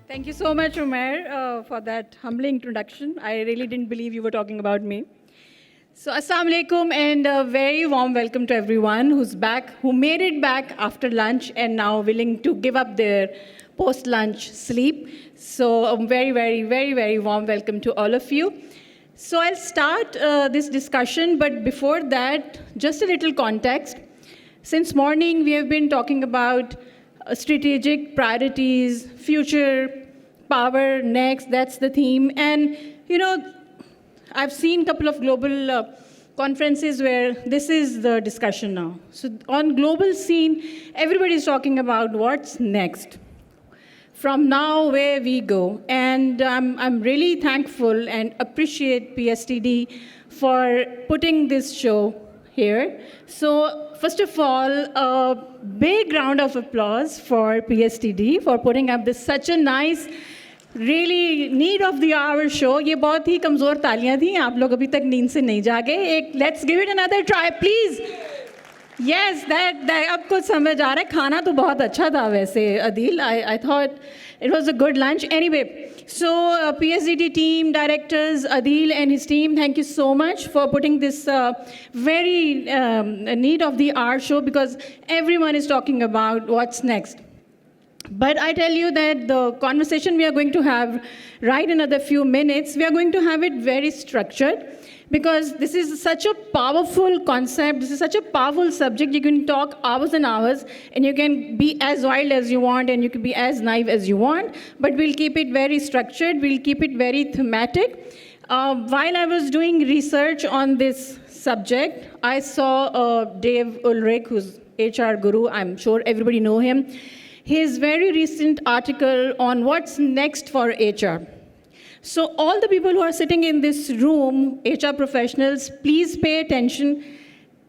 Thank you so much, Umair, for that humbling introduction. I really didn't believe you were talking about me. So, Assalamu alaikum, and a very warm welcome to everyone who's back, who made it back after lunch and now willing to give up their post-lunch sleep. So, a very warm welcome to all of you. So, I'll start this discussion, but before that, just a little context. Since morning, we have been talking about strategic priorities, future, power, next, that's the theme. And, I've seen a couple of global conferences where this is the discussion now. So on global scene, everybody's talking about what's next. From now, where we go. And I'm really thankful and appreciate PSTD for putting this show here. So first of all, a big round of applause for PSTD for putting up this such a nice, really need of the hour show. ये बहुत ही कमज़ोर तालियां थी, आप लोग अभी तक नींद से नहीं जागे. Let's give it another try, please. Yes, that अब कुछ समझ आ रहा है. खाना तो बहुत अच्छा था वैसे, Adil. I thought it was a good lunch. Anyway, so PSDT team, directors, Adil and his team, thank you so much for putting this very need of the hour show, because everyone is talking about what's next. But I tell you that the conversation we are going to have right in another few minutes, we are going to have it very structured, because this is such a powerful concept, this is such a powerful subject. You can talk hours and hours, and you can be as wild as you want, and you can be as naive as you want, but we'll keep it very structured, we'll keep it very thematic. While I was doing research on this subject, I saw Dave Ulrich, who's HR guru, I'm sure everybody know him, his very recent article on what's next for HR. So all the people who are sitting in this room, HR professionals, please pay attention.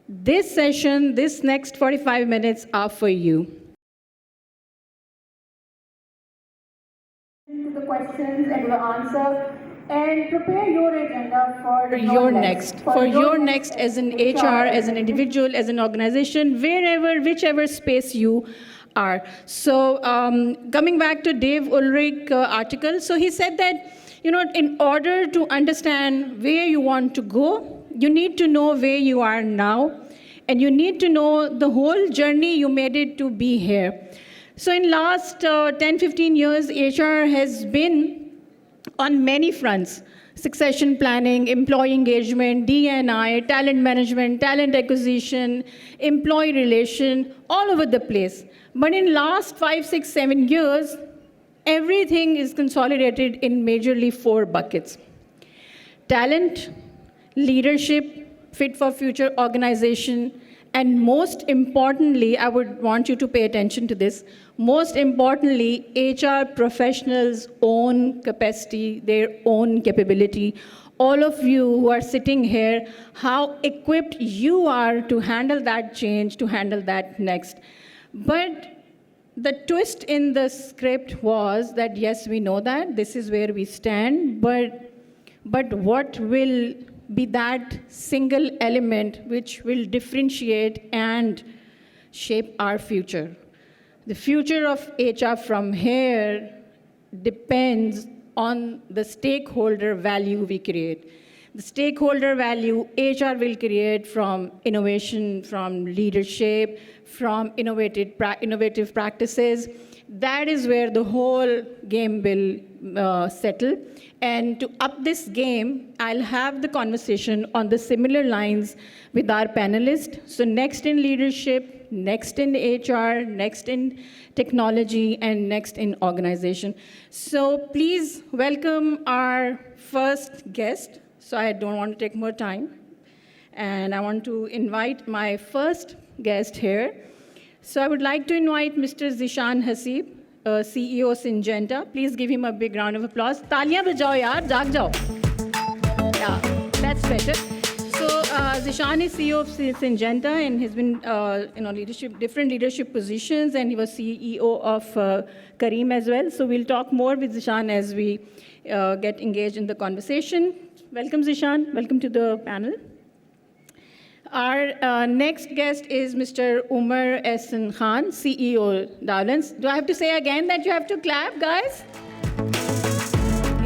This session, this next 45 minutes are for you. To the questions and the answer, and prepare your agenda for your next. For your next as an HR, as an individual, as an organization, wherever, whichever space you are. So coming back to Dave Ulrich article, so he said that, in order to understand where you want to go, you need to know where you are now, and you need to know the whole journey you made it to be here. So in last 10-15 years, HR has been on many fronts: succession planning, employee engagement, D&I, talent management, talent acquisition, employee relation, all over the place. But in last 5, 6, 7 years, everything is consolidated in majorly 4 buckets: talent, leadership, fit for future organization, and most importantly, I would want you to pay attention to this, most importantly, HR professionals' own capacity, their own capability. All of you who are sitting here, how equipped you are to handle that change, to handle that next. But the twist in the script was that, yes, we know that, this is where we stand, but what will be that single element which will differentiate and shape our future? The future of HR from here depends on the stakeholder value we create. The stakeholder value HR will create from innovation, from leadership, from innovative practices. That is where the whole game will settle. And to up this game, I'll have the conversation on the similar lines with our panelists. So next in leadership, next in HR, next in technology, and next in organization. So please welcome our first guest. So I don't want to take more time. And I want to invite my first guest here. So I would like to invite Mr. Zishan Hasib, CEO Syngenta. Please give him a big round of applause. Taaliyan bajao yaar, jaag jao. Yeah, that's better. So Zishan is CEO of Syngenta and has been different leadership positions, and he was CEO of Careem as well. So we'll talk more with Zishan as we get engaged in the conversation. Welcome, Zishan. Welcome to the panel. Our next guest is Mr. Umar Ehsan Khan, CEO Dowlands. Do I have to say again that you have to clap, guys?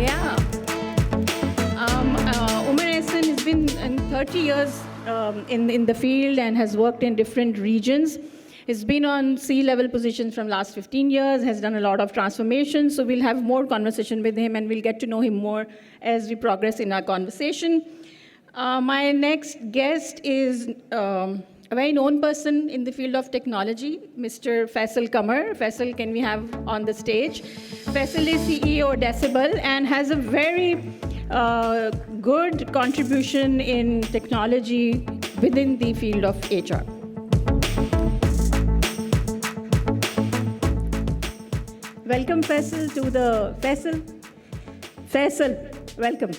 Yeah. Umar Ehsan has been in 30 years in the field and has worked in different regions. He's been on C-level positions from last 15 years, has done a lot of transformation. So we'll have more conversation with him and we'll get to know him more as we progress in our conversation. My next guest is a very known person in the field of technology, Mr. Faisal Qamar. Faisal, can we have on the stage? Faisal is CEO Decibel and has a very good contribution in technology within the field of HR. Welcome, Faisal, to the Faisal, welcome.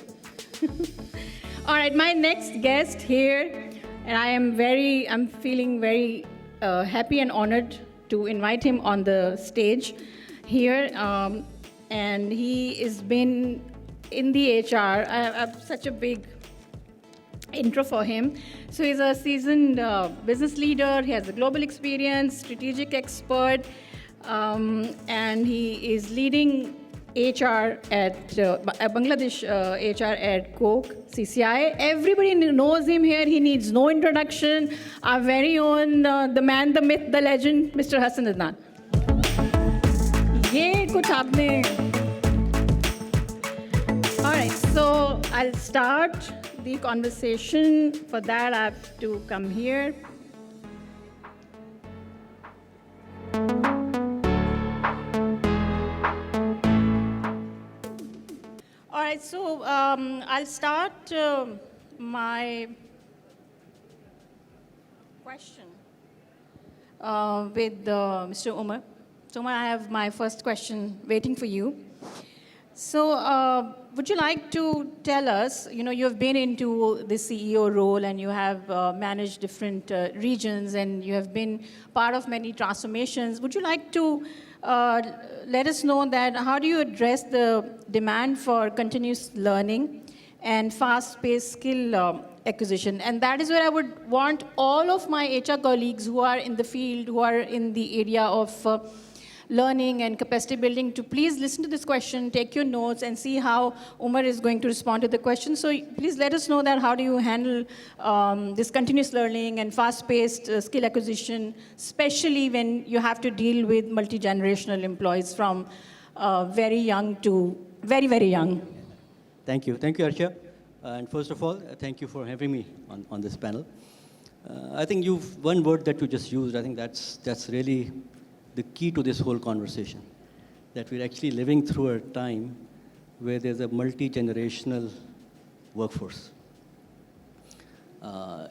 All right, my next guest here, and I'm feeling very happy and honored to invite him on the stage here. And he has been in the HR. I have such a big intro for him. So he's a seasoned business leader. He has a global experience, strategic expert, and he is leading HR at Bangladesh HR at Coke, CCI. Everybody knows him here. He needs no introduction. Our very own, the man, the myth, the legend, Mr. Hassan Adnan. Ye kuch aapne. All right, so I'll start the conversation. For that, I have to come here. All right, so I'll start my question with Mr. Umar. So Umar, I have my first question waiting for you. So would you like to tell us, you've been into the CEO role and you have managed different regions and you have been part of many transformations. Would you like to let us know that how do you address the demand for continuous learning and fast-paced skill acquisition? And that is where I would want all of my HR colleagues who are in the field, who are in the area of learning and capacity building to please listen to this question, take your notes, and see how Umar is going to respond to the question. So please let us know that how do you handle this continuous learning and fast-paced skill acquisition, especially when you have to deal with multi-generational employees from very young to very, very young. Thank you. Thank you, Archa. And first of all, thank you for having me on this panel. I think one word that you just used, I think that's really the key to this whole conversation, that we're actually living through a time where there's a multi-generational workforce.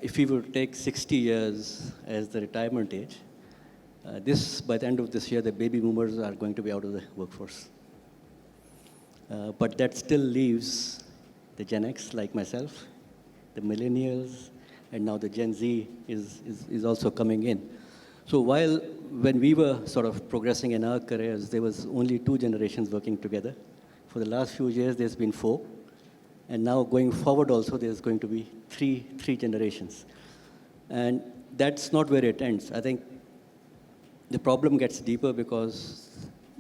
If we were to take 60 years as the retirement age, by the end of this year, the baby boomers are going to be out of the workforce. But that still leaves the Gen X, like myself, the millennials, and now the Gen Z is also coming in. So when we were sort of progressing in our careers, there was only 2 generations working together. For the last few years, there's been 4. And now going forward also, there's going to be three generations. And that's not where it ends. I think the problem gets deeper because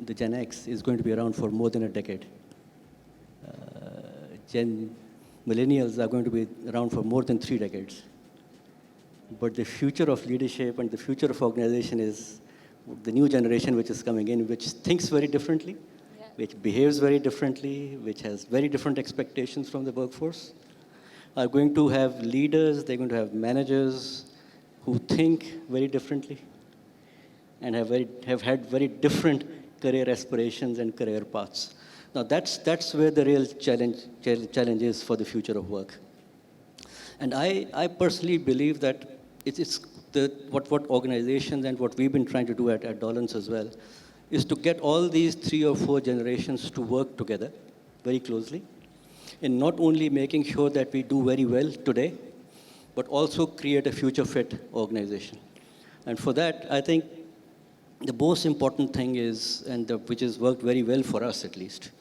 the Gen X is going to be around for more than a decade. Millennials are going to be around for more than 3 decades. But the future of leadership and the future of organization is the new generation which is coming in, which thinks very differently, which behaves very differently, which has very different expectations from the workforce, are going to have leaders, they're going to have managers who think very differently and have had very different career aspirations and career paths. Now that's where the real challenge is for the future of work. And I personally believe that what organizations and what we've been trying to do at Dollans as well is to get all these 3 or 4 generations to work together very closely in not only making sure that we do very well today, but also create a future fit organization. And for that, I think the most important thing is, which has worked very well for us at least,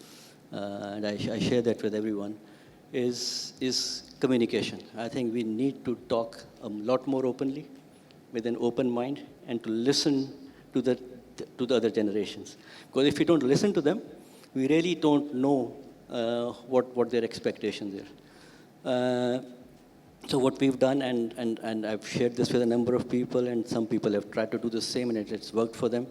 and I share that with everyone, is communication. I think we need to talk a lot more openly, with an open mind, and to listen to the other generations. Because if we don't listen to them, we really don't know what their expectations are. So what we've done, and I've shared this with a number of people, and some people have tried to do the same, and it's worked for them,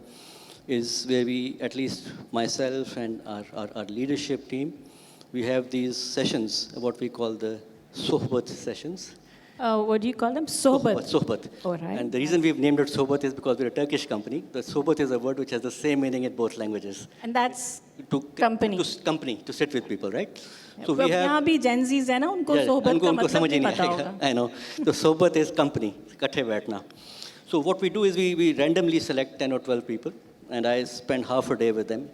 is where we, at least myself and our leadership team, we have these sessions, what we call the sohbat sessions. What do you call them? Sohbat. Sohbat. All right. And the reason we've named it sohbat is because we're a Turkish company. The sohbat is a word which has the same meaning in both languages. And that's company. To sit with people, right? So we have. यहाँ भी Gen Zs है ना, उनको सोहबत का मतलब नहीं पता होगा. I know. The sohbat is company, इकट्ठे बैठना. So what we do is we randomly select 10 or 12 people, and I spend half a day with them.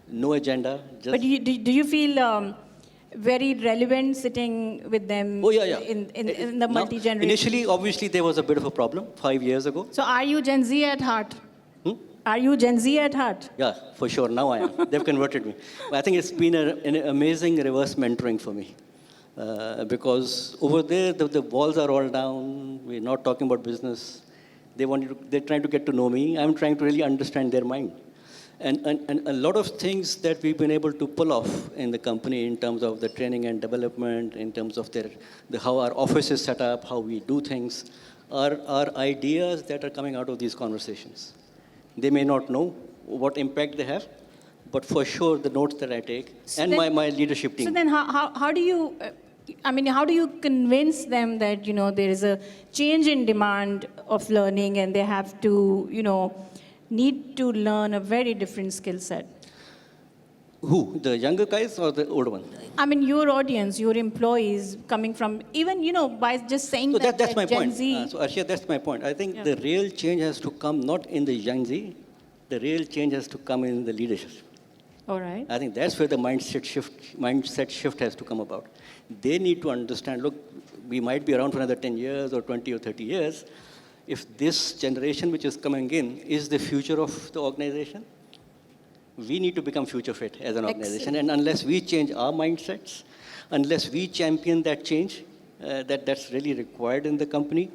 No agenda. Just. But do you feel very relevant sitting with them? Oh, yeah. In the multi-generation? Initially, obviously, there was a bit of a problem 5 years ago. So are you Gen Z at heart? Are you Gen Z at heart? Yeah, for sure. Now I am. They've converted me. But I think it's been an amazing reverse mentoring for me. Because over there, the walls are all down. We're not talking about business. They're trying to get to know me. I'm trying to really understand their mind. And a lot of things that we've been able to pull off in the company in terms of the training and development, in terms of how our office is set up, how we do things, are ideas that are coming out of these conversations. They may not know what impact they have, but for sure the notes that I take my leadership team. So then how do you, how do you convince them that, there is a change in demand of learning and they have to, need to learn a very different skill set? Who? The younger guys or the older ones? Your audience, your employees coming from, even, by just saying that's my Gen point. Z. So Arshia, that's my point. I think the real change has to come not in the young Z, the real change has to come in the leadership. All right. I think that's where the mindset shift has to come about. They need to understand, look, we might be around for another 10 years or 20 or 30 years. If this generation which is coming in is the future of the organization, we need to become future fit as an organization. And unless we change our mindsets, unless we champion that change that's really required in the company,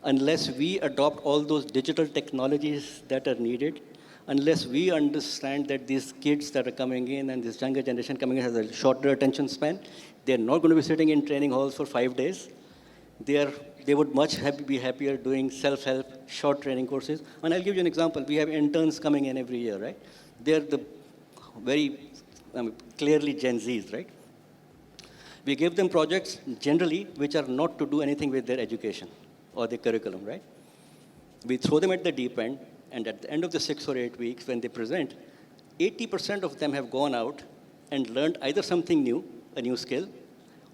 unless we adopt all those digital technologies that are needed, unless we understand that these kids that are coming in and this younger generation coming in has a shorter attention span, they're not going to be sitting in training halls for 5 days. They would be happier doing self-help, short training courses. And I'll give you an example. We have interns coming in every year, right? They're the very clearly Gen Zs, right? We give them projects generally which are not to do anything with their education or their curriculum, right? We throw them at the deep end, and at the end of the 6 or 8 weeks when they present, 80% of them have gone out and learned either something new, a new skill,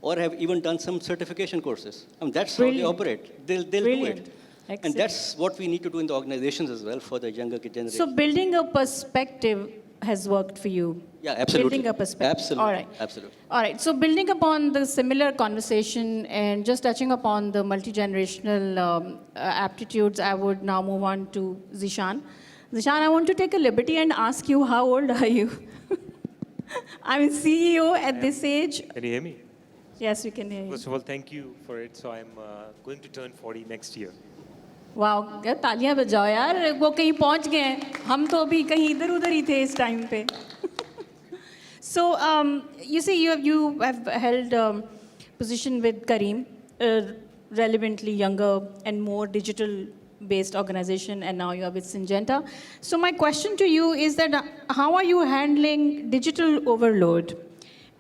or have even done some certification courses. That's how they operate. They'll do it. Excellent. And that's what we need to do in the organizations as well for the younger generation. So building a perspective has worked for you. Yeah, absolutely. Building a perspective. Absolutely. All right. Absolutely. All right. So building upon the similar conversation and just touching upon the multi-generational aptitudes, I would now move on to Zishan. Zishan, I want to take a liberty and ask you, how old are you? I'm CEO at this age. Can you hear me? Yes, we can hear you. First of all, thank you for it. So I'm going to turn 40 next year. Wow, तालियां बजाओ यार, वो कहीं पहुंच गए हैं, हम तो अभी कहीं इधर-उधर ही थे इस टाइम पे. So, you see, you have held position with Kareem, relevantly younger and more digital-based organization, and now you are with Syngenta. So my question to you is that how are you handling digital overload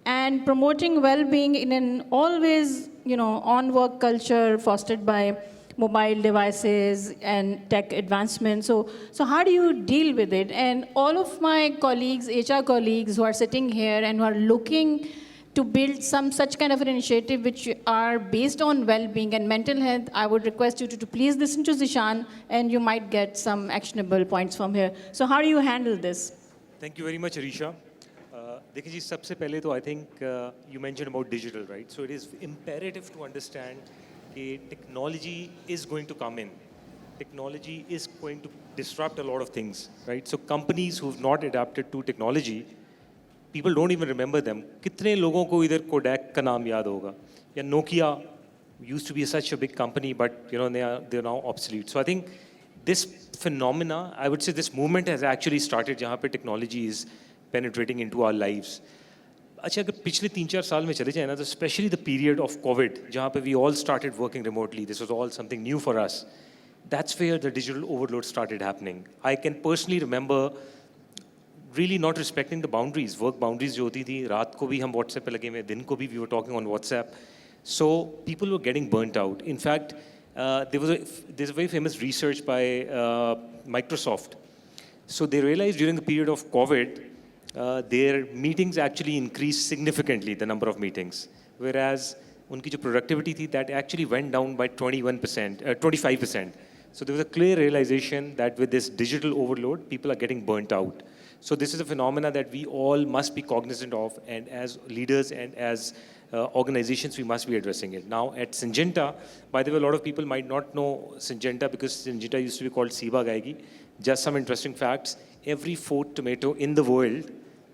and promoting well-being in an always, on-work culture fostered by mobile devices and tech advancement? So how do you deal with it? And all of my colleagues, HR colleagues who are sitting here and who are looking to build some such kind of an initiative which are based on well-being and mental health, I would request you to please listen to Zishan, and you might get some actionable points from here. So how do you handle this? Thank you very much, Arisha. देखिए जी, सबसे पहले तो I think you mentioned about digital, right? So it is imperative to understand that technology is going to come in. Technology is going to disrupt a lot of things, right? So companies who've not adapted to technology, people don't even remember them. कितने लोगों को इधर Kodak का नाम याद होगा? या Nokia used to be such a big company, but they're now obsolete. So I think this phenomena, I would say this movement has actually started जहाँ पे technology is penetrating into our lives. अच्छा अगर पिछले 3-4 साल में चले जाए ना तो specially the period of Covid जहाँ पे we all started working remotely this was all something new for us that's where the digital overload started happening I can personally remember really not respecting the boundaries work boundaries जो होती थी रात को भी हम WhatsApp पे लगे हुए दिन को भी we were talking on WhatsApp so people were getting burnt out in fact there's a very famous research by Microsoft so they realized during the period of COVID their meetings actually increased significantly the number of meetings whereas उनकी जो productivity थी that actually went down by 21% 25% so there was a clear realization that with this digital overload people are getting burnt out. So this is a phenomena that we all must be cognizant of, and as leaders and as organizations, we must be addressing it. Now at Syngenta, by the way, a lot of people might not know Syngenta because Syngenta used to be called Siba Gaigi. Just some interesting facts. Every fourth tomato in the world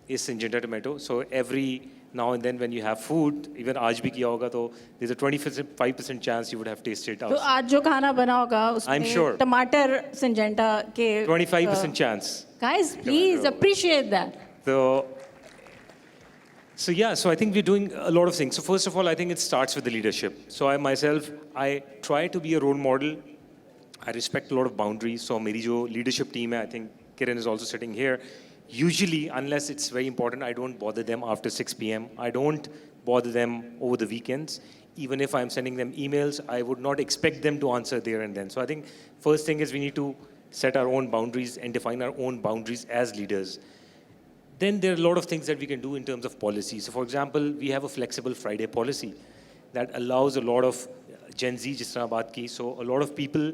is Syngenta tomato. So every now and then when you have food, even आज भी किया होगा तो there's a 25% chance you would have tasted it. तो आज जो खाना बना होगा उसमें sure. टमाटर सिंजेंटा के 25% chance. Guys, please appreciate that. So yeah, so I think we're doing a lot of things. So first of all, I think it starts with the leadership. So I myself, I try to be a role model. I respect a lot of boundaries. So मेरी जो leadership team है, I think Kiran is also sitting here. Usually, unless it's very important, I don't bother them after 6 p.m. I don't bother them over the weekends. Even if I'm sending them emails, I would not expect them to answer there and then. So I think first thing is we need to set our own boundaries and define our own boundaries as leaders. Then there are a lot of things that we can do in terms of policy. So for example, we have a flexible Friday policy that allows a lot of Gen Z, जिस तरह बात की, so a lot of people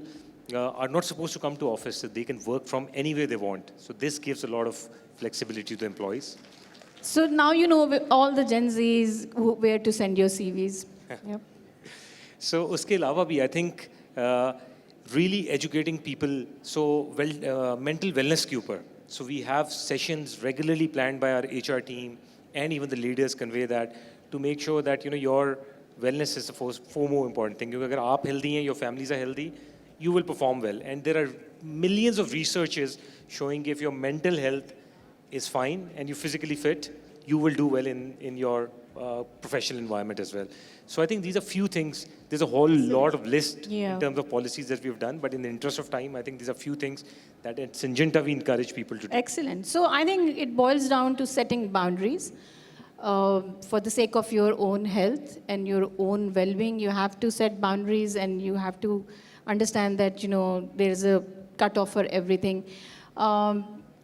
are not supposed to come to office, so they can work from anywhere they want. So this gives a lot of flexibility to employees. So now you know all the Gen Zs where to send your CVs. Yep. So उसके अलावा भी I think really educating people so mental wellness के ऊपर. So we have sessions regularly planned by our HR team and even the leaders convey that to make sure that your wellness is the foremost important thing. क्योंकि अगर आप healthy हैं, your families are healthy, you will perform well. And there are millions of researches showing if your mental health is fine and you're physically fit, you will do well in your professional environment as well. So I think these are few things. There's a whole lot of list in terms of policies that we've done, but in the interest of time, I think these are few things that at Syngenta we encourage people to do. Excellent. So I think it boils down to setting boundaries. For the sake of your own health and your own well-being, you have to set boundaries and you have to understand that, there's a cutoff for everything.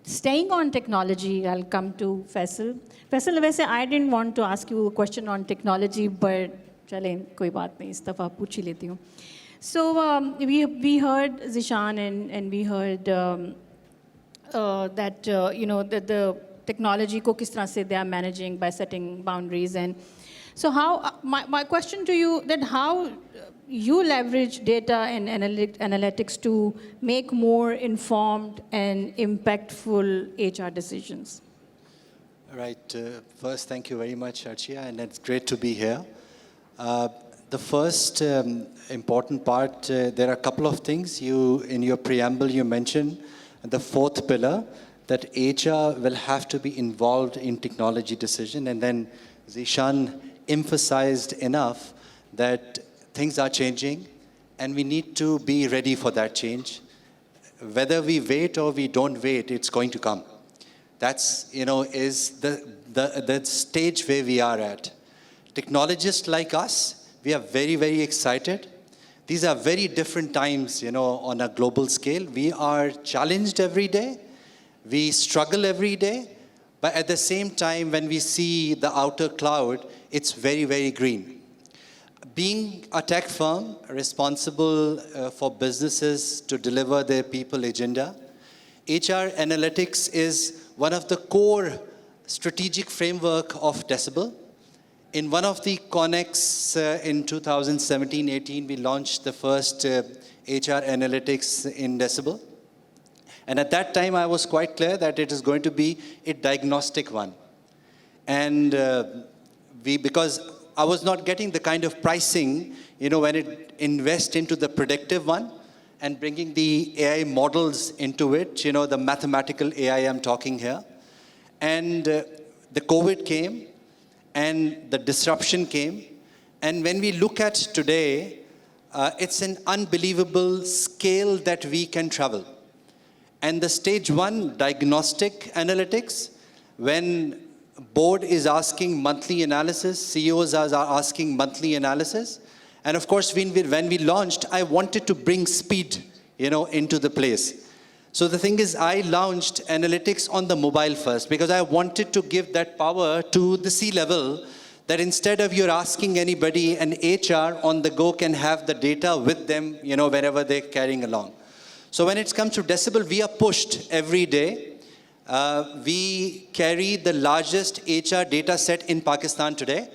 Staying on technology, I'll come to Faisal. Faisal, I didn't want to ask you a question on technology, but chale, koi baat nahi, is dafa pooch hi leti hu. So we heard Zishan and we heard that, that the technology ko kis tarah se they are managing by setting boundaries. And so how, my question to you, that how you leverage data and analytics to make more informed and impactful HR decisions. Right. First, thank you very much, Archia, and it's great to be here. The first important part, there are a couple of things. In your preamble, you mentioned the fourth pillar, that HR will have to be involved in technology decision. And then Zishan emphasized enough that things are changing and we need to be ready for that change. Whether we wait or we don't wait, it's going to come. That's, is the stage where we are at. Technologists like us, we are very, very excited. These are very different times, on a global scale. We are challenged every day. We struggle every day. But at the same time, when we see the outer cloud, it's very, very green. Being a tech firm responsible for businesses to deliver their people agenda, HR analytics is one of the core strategic framework of Decibel. In one of the CONNEX in 2017-18, we launched the first HR analytics in Decibel. And at that time, I was quite clear that it is going to be a diagnostic one. And because I was not getting the kind of pricing, when it invests into the predictive one and bringing the AI models into it, the mathematical AI I'm talking here. And the COVID came, and the disruption came. And when we look at today, it's an unbelievable scale that we can travel. And the stage one diagnostic analytics, when board is asking monthly analysis, CEOs are asking monthly analysis. And of course, when we launched, I wanted to bring speed, into the place. So the thing is, I launched analytics on the mobile first because I wanted to give that power to the C-level, that instead of you're asking anybody, an HR on the go can have the data with them, wherever they're carrying along. So when it comes to Decibel, we are pushed every day. We carry the largest HR data set in Pakistan today.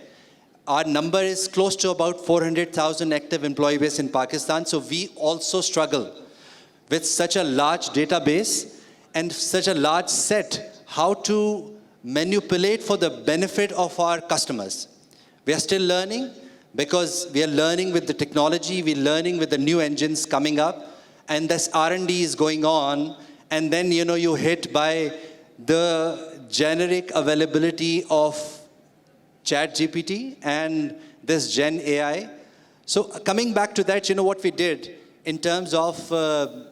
Our number is close to about 400,000 active employee base in Pakistan. So we also struggle with such a large database and such a large set, how to manipulate for the benefit of our customers. We are still learning because we are learning with the technology, we're learning with the new engines coming up, and this R&D is going on, and then you hit by the generic availability of ChatGPT and this Gen AI. So coming back to that, what we did in terms of the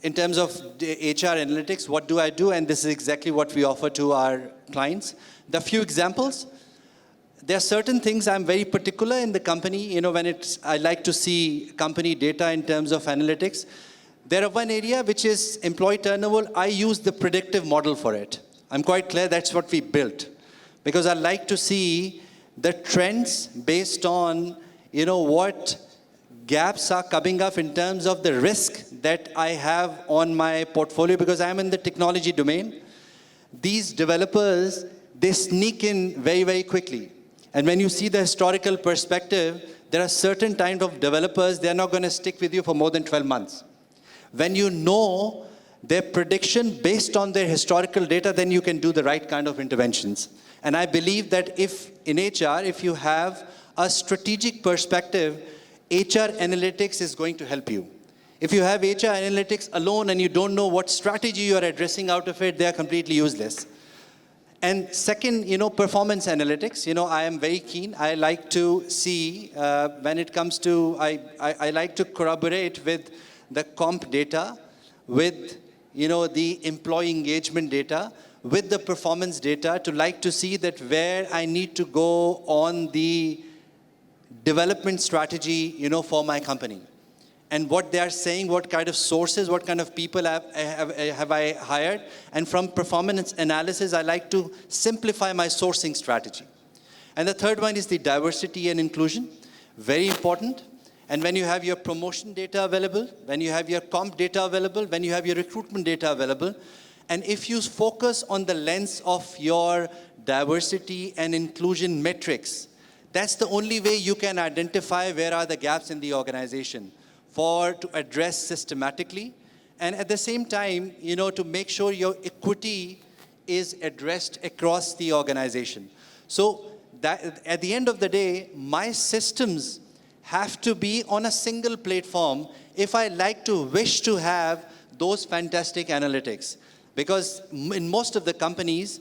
HR analytics, what do I do? And this is exactly what we offer to our clients. The few examples, there are certain things I'm very particular in the company, when I like to see company data in terms of analytics. There are one area which is employee turnover. I use the predictive model for it. I'm quite clear that's what we built. Because I like to see the trends based on, what gaps are coming up in terms of the risk that I have on my portfolio, because I'm in the technology domain. These developers, they sneak in very, very quickly. And when you see the historical perspective, there are certain kind of developers, they're not going to stick with you for more than 12 months. When you know their prediction based on their historical data, then you can do the right kind of interventions. And I believe that if in HR, if you have a strategic perspective, HR analytics is going to help you. If you have HR analytics alone and you don't know what strategy you are addressing out of it, they are completely useless. And second, performance analytics. I am very keen. I like to see when it comes to, I like to corroborate with the comp data, with the employee engagement data, with the performance data, to like to see that where I need to go on the development strategy, for my company. And what they are saying, what kind of sources, what kind of people have I hired. And from performance analysis, I like to simplify my sourcing strategy. And the third one is the diversity and inclusion. Very important. And when you have your promotion data available, when you have your comp data available, when you have your recruitment data available, and if you focus on the lens of your diversity and inclusion metrics, that's the only way you can identify where are the gaps in the organization to address systematically. And at the same time, to make sure your equity is addressed across the organization. So that at the end of the day, my systems have to be on a single platform if I wish to have those fantastic analytics. Because in most of the companies,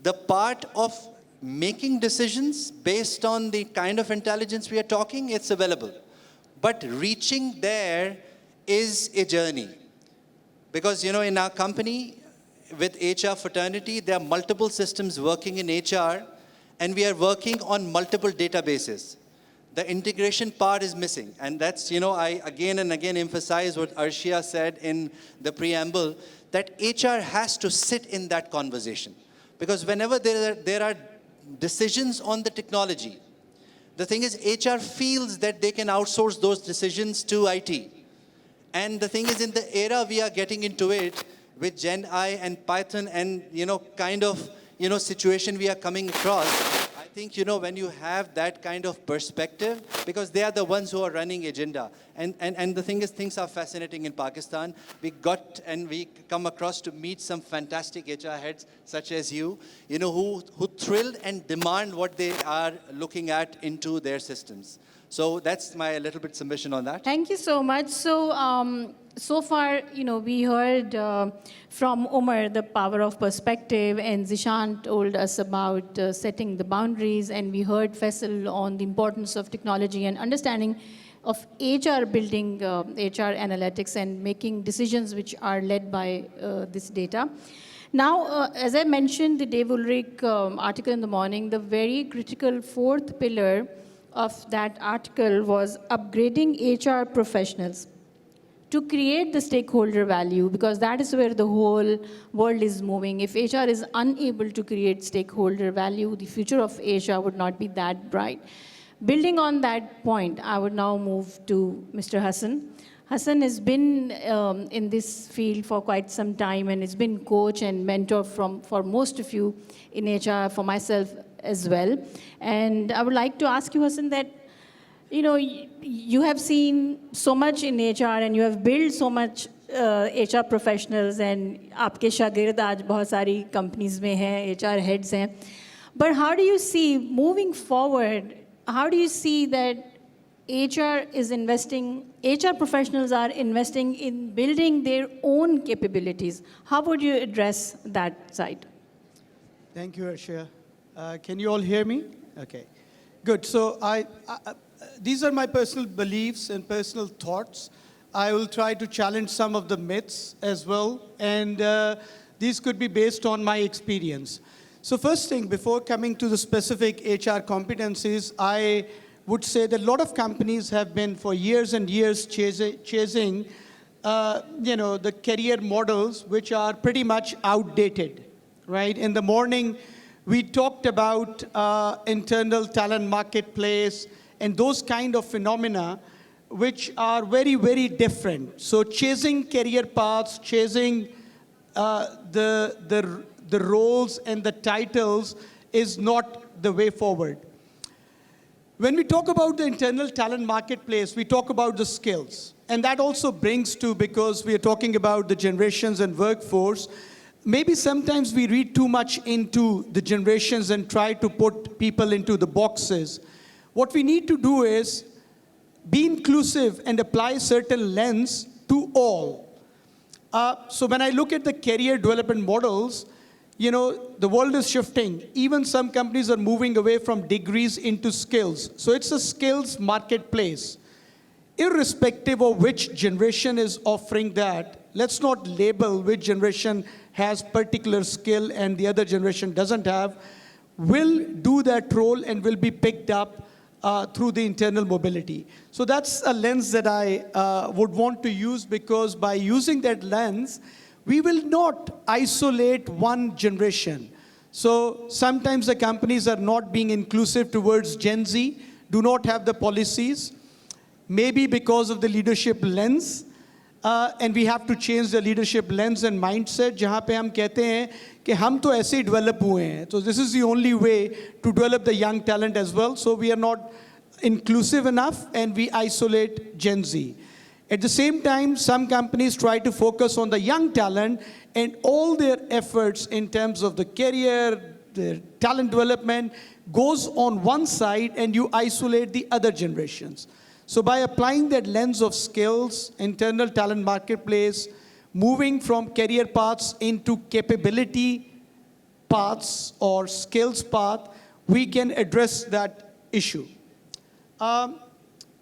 the part of making decisions based on the kind of intelligence we are talking, it's available. But reaching there is a journey. Because, in our company, with HR fraternity, there are multiple systems working in HR, and we are working on multiple databases. The integration part is missing. And that's, I again and again emphasize what Arshia said in the preamble, that HR has to sit in that conversation. Because whenever there are decisions on the technology, the thing is HR feels that they can outsource those decisions to IT. And the thing is, in the era we are getting into it with Gen I and Python and, kind of, situation we are coming across, I think, when you have that kind of perspective, because they are the ones who are running agenda. And the thing is, things are fascinating in Pakistan. We come across to meet some fantastic HR heads, such as you, who thrill and demand what they are looking at into their systems. So that's my little bit submission on that. Thank you so much. So, so far, we heard from Umar the power of perspective, and Zishan told us about setting the boundaries, and we heard Faisal on the importance of technology and understanding of HR building HR analytics and making decisions which are led by this data. Now, as I mentioned, the Dave Ulrich article in the morning, the very critical fourth pillar of that article was upgrading HR professionals to create the stakeholder value, because that is where the whole world is moving. If HR is unable to create stakeholder value, the future of HR would not be that bright. Building on that point, I would now move to Mr. Hassan. Hassan has been in this field for quite some time and has been coach and mentor for most of you in HR, for myself as well. And I would like to ask you, Hassan, that you have seen so much in HR and you have built so much HR professionals, and आपके शागिर्द आज बहुत सारी companies में हैं, HR heads हैं. But how do you see moving forward? How do you see that HR professionals are investing in building their own capabilities? How would you address that side? Thank you, Arshia. Can you all hear me? Okay, good. So these are my personal beliefs and personal thoughts. I will try to challenge some of the myths as well, and these could be based on my experience. So first thing, before coming to the specific HR competencies, I would say that a lot of companies have been for years and years chasing the career models which are pretty much outdated, right? In the morning, we talked about internal talent marketplace and those kind of phenomena which are very, very different. So chasing career paths, chasing the roles and the titles is not the way forward. When we talk about the internal talent marketplace, we talk about the skills. And that also brings to, because we are talking about the generations and workforce, maybe sometimes we read too much into the generations and try to put people into the boxes. What we need to do is be inclusive and apply a certain lens to all. So when I look at the career development models, the world is shifting. Even some companies are moving away from degrees into skills. So it's a skills marketplace. Irrespective of which generation is offering that, let's not label which generation has particular skill and the other generation doesn't have, will do that role and will be picked up through the internal mobility. So that's a lens that I would want to use, because by using that lens, we will not isolate one generation. So sometimes the companies are not being inclusive towards Gen Z, do not have the policies, maybe because of the leadership lens, and we have to change the leadership lens and mindset, जहाँ पे हम कहते हैं कि हम तो ऐसे ही develop हुए हैं. So this is the only way to develop the young talent as well. So we are not inclusive enough and we isolate Gen Z. At the same time, some companies try to focus on the young talent, and all their efforts in terms of the career, their talent development goes on one side, and you isolate the other generations. So by applying that lens of skills, internal talent marketplace, moving from career paths into capability paths or skills path, we can address that issue. And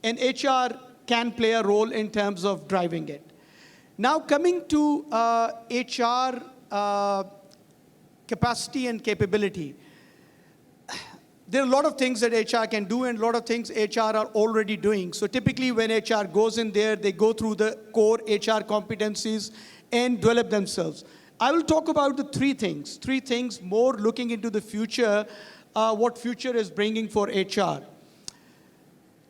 HR can play a role in terms of driving it. Now coming to HR capacity and capability. There are a lot of things that HR can do and a lot of things HR are already doing. So typically when HR goes in there, they go through the core HR competencies and develop themselves. I will talk about the three things more looking into the future, what future is bringing for HR.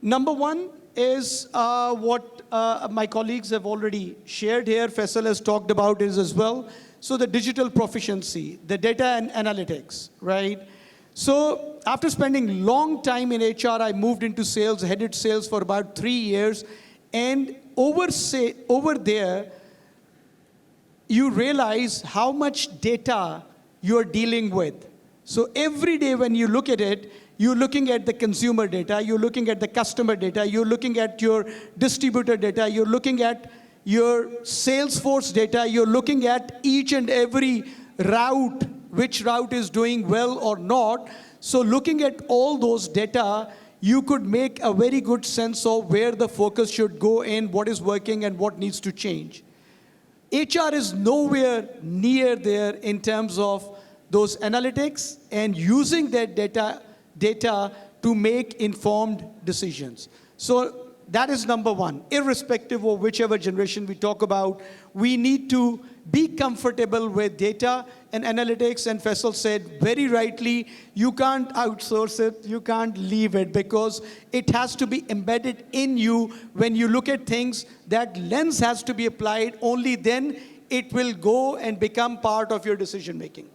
Number one is what my colleagues have already shared here. Faisal has talked about it as well. So the digital proficiency, the data and analytics, right? So after spending long time in HR, I moved into sales, headed sales for about 3 years. And over there, you realize how much data you're dealing with. So every day when you look at it, you're looking at the consumer data, you're looking at the customer data, you're looking at your distributor data, you're looking at your Salesforce data, you're looking at each and every route, which route is doing well or not. So looking at all those data, you could make a very good sense of where the focus should go in, what is working and what needs to change. HR is nowhere near there in terms of those analytics and using that data to make informed decisions. So that is number one. Irrespective of whichever generation we talk about, we need to be comfortable with data and analytics. And Faisal said very rightly, you can't outsource it, you can't leave it, because it has to be embedded in you. When you look at things, that lens has to be applied. Only then it will go and become part of your decision making.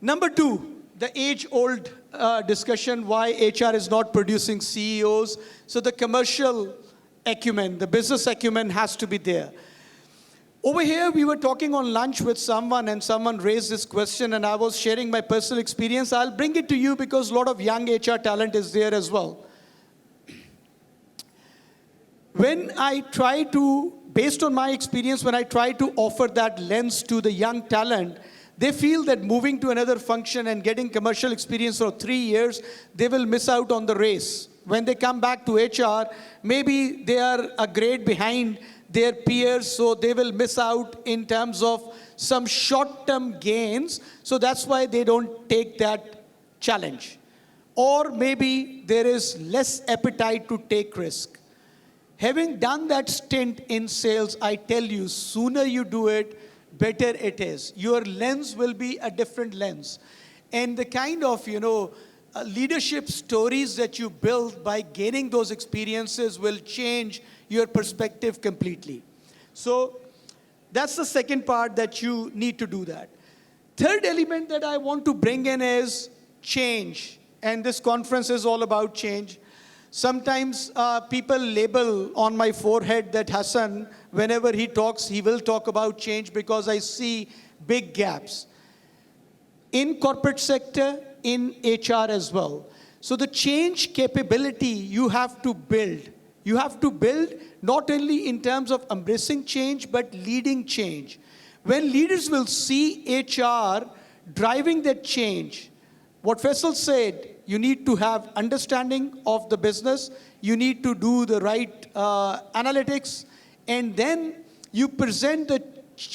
Number two, the age-old discussion why HR is not producing CEOs. So the commercial acumen, the business acumen has to be there. Over here, we were talking on lunch with someone, and someone raised this question, and I was sharing my personal experience. I'll bring it to you because a lot of young HR talent is there as well. When I try to, based on my experience, when I try to offer that lens to the young talent, they feel that moving to another function and getting commercial experience for 3 years, they will miss out on the race. When they come back to HR, maybe they are a grade behind their peers, so they will miss out in terms of some short-term gains. So that's why they don't take that challenge. Or maybe there is less appetite to take risk. Having done that stint in sales, I tell you, sooner you do it, better it is. Your lens will be a different lens. And the kind of, leadership stories that you build by gaining those experiences will change your perspective completely. So that's the second part, that you need to do that. Third element that I want to bring in is change. And this conference is all about change. Sometimes people label on my forehead that Hassan, whenever he talks, he will talk about change, because I see big gaps in corporate sector, in HR as well. So the change capability you have to build. You have to build not only in terms of embracing change, but leading change. When leaders will see HR driving that change, what Faisal said, you need to have understanding of the business, you need to do the right analytics, and then you present the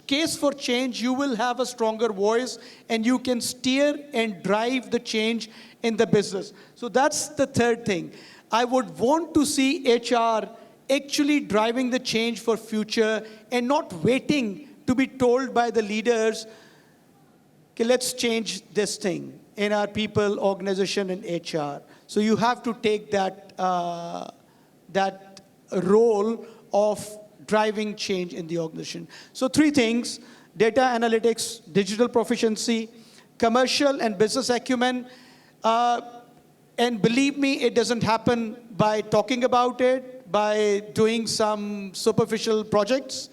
case for change, you will have a stronger voice, and you can steer and drive the change in the business. So that's the third thing. I would want to see HR actually driving the change for future and not waiting to be told by the leaders, okay, let's change this thing in our people, organization, and HR. So you have to take that, that role of driving change in the organization. So 3 things: data analytics, digital proficiency, commercial and business acumen. And believe me, it doesn't happen by talking about it, by doing some superficial projects.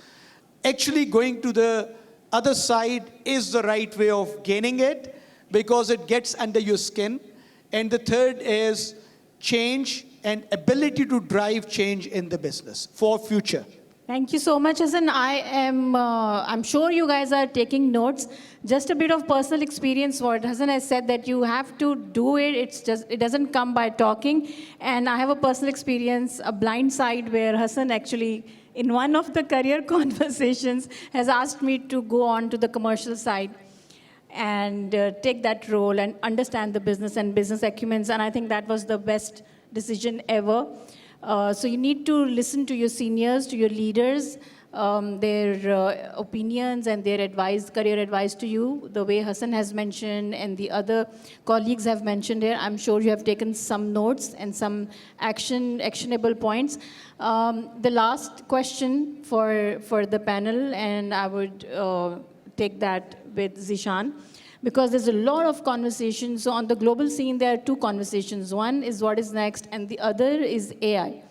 Actually going to the other side is the right way of gaining it, because it gets under your skin. And the third is change and ability to drive change in the business for future. Thank you so much, Hassan. I'm sure you guys are taking notes. Just a bit of personal experience. What Hassan has said, that you have to do it. It doesn't come by talking. And I have a personal experience, a blind side, where Hassan actually, in one of the career conversations, has asked me to go on to the commercial side and take that role and understand the business and business acumens. And I think that was the best decision ever. So you need to listen to your seniors, to your leaders, their opinions and their advice, career advice to you, the way Hassan has mentioned and the other colleagues have mentioned here. I'm sure you have taken some notes and some actionable points. The last question for the panel, and I would take that with Zishan, because there's a lot of conversations. So on the global scene, there are 2 conversations. One is what is next, and the other is AI.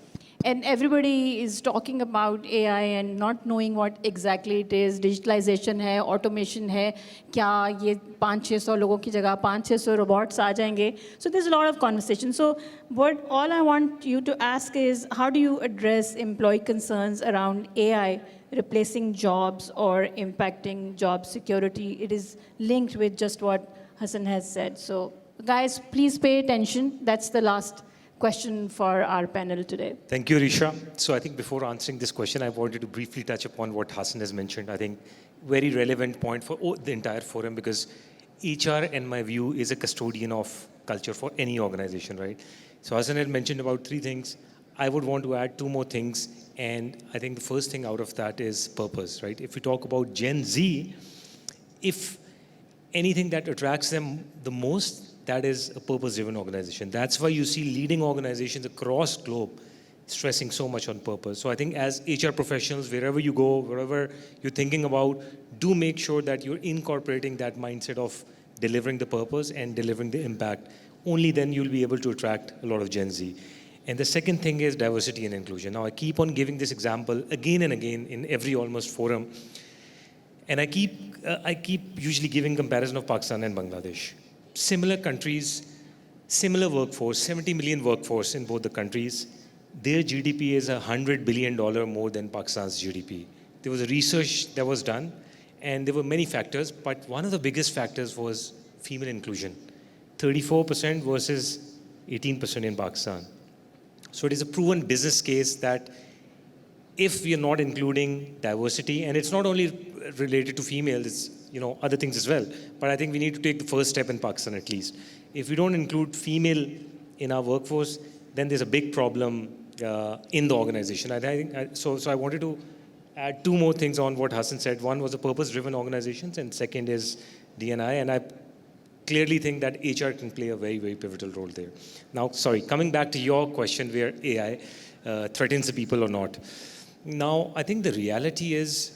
and everybody is talking about AI and not knowing what exactly it is. Digitalization है, automation है, क्या ये 500-600 लोगों की जगह 500-600 robots आ जाएंगे? So there's a lot of conversation. So what all I want you to ask is, how do you address employee concerns around AI replacing jobs or impacting job security? It is linked with just what Hassan has said. So guys, please pay attention. That's the last question for our panel today. Thank you, Risha. So I think before answering this question, I wanted to briefly touch upon what Hassan has mentioned. I think very relevant point for the entire forum, because HR, in my view, is a custodian of culture for any organization, right? So Hassan had mentioned about 3 things. I would want to add 2 more things. And I think the first thing out of that is purpose, right? If we talk about Gen Z, if anything that attracts them the most, that is a purpose-driven organization. That's why you see leading organizations across globe stressing so much on purpose. So I think as HR professionals, wherever you go, wherever you're thinking about, do make sure that you're incorporating that mindset of delivering the purpose and delivering the impact. Only then you'll be able to attract a lot of Gen Z. And the second thing is diversity and inclusion. Now I keep on giving this example again and again in every almost forum. And I keep usually giving comparison of Pakistan and Bangladesh. Similar countries, similar workforce, 70 million workforce in both the countries. Their GDP is $100 billion more than Pakistan's GDP. There was a research that was done, and there were many factors, but one of the biggest factors was female inclusion. 34% versus 18% in Pakistan. So it is a proven business case that if we are not including diversity, and it's not only related to females, it's other things as well. But I think we need to take the first step in Pakistan at least. If we don't include female in our workforce, then there's a big problem in the organization. I think so I wanted to add 2 more things on what Hassan said. One was the purpose-driven organizations, and second is D&I. And I clearly think that HR can play a very, very pivotal role there. Now, sorry, coming back to your question where AI threatens the people or not. Now, I think the reality is,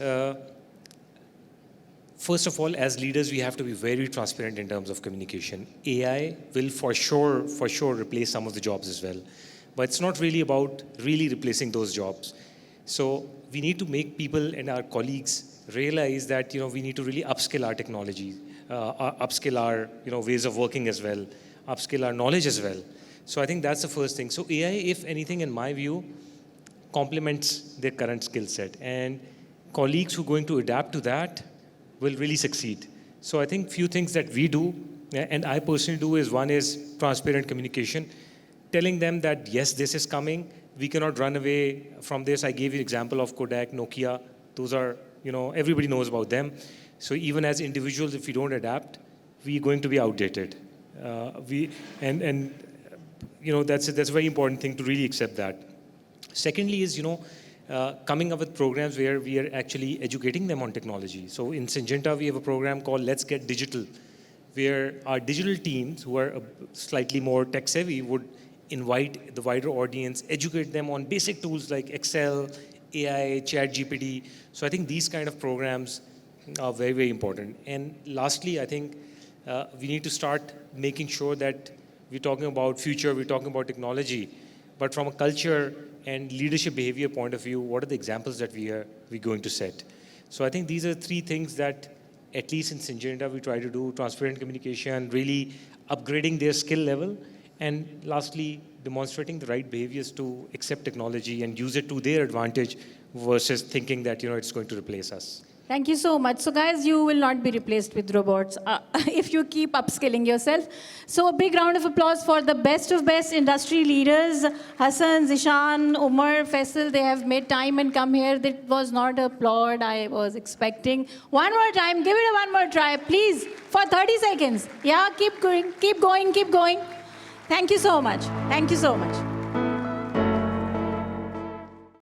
first of all, as leaders, we have to be very transparent in terms of communication. AI will for sure replace some of the jobs as well. But it's not really about really replacing those jobs. So we need to make people and our colleagues realize that we need to really upskill our technology, upskill our ways of working as well, upskill our knowledge as well. So I think that's the first thing. So AI, if anything, in my view, complements their current skill set. And colleagues who are going to adapt to that will really succeed. So I think few things that we do, and I personally do, is one is transparent communication, telling them that yes, this is coming. We cannot run away from this. I gave you an example of Kodak, Nokia. Those are, everybody knows about them. So even as individuals, if we don't adapt, we're going to be outdated. That's a very important thing to really accept that. Secondly is, coming up with programs where we are actually educating them on technology. So in Syngenta, we have a program called Let's Get Digital, where our digital teams who are slightly more tech savvy would invite the wider audience, educate them on basic tools like Excel, AI, ChatGPT. So I think these kind of programs are very, very important. And lastly, I think we need to start making sure that we're talking about future, we're talking about technology, but from a culture and leadership behavior point of view, what are the examples that we're going to set? So I think these are 3 things that, at least in Syngenta, we try to do: transparent communication, really upgrading their skill level, and lastly, demonstrating the right behaviors to accept technology and use it to their advantage versus thinking that it's going to replace us. Thank you so much. So guys, you will not be replaced with robots if you keep upskilling yourself. So a big round of applause for the best of best industry leaders. Hassan, Zishan, Umar, Faisal, they have made time and come here. That was not a applaud I was expecting. One more time, give it one more try, please, for 30 seconds. Yeah, keep going, keep going, keep going. Thank you so much. Thank you so much.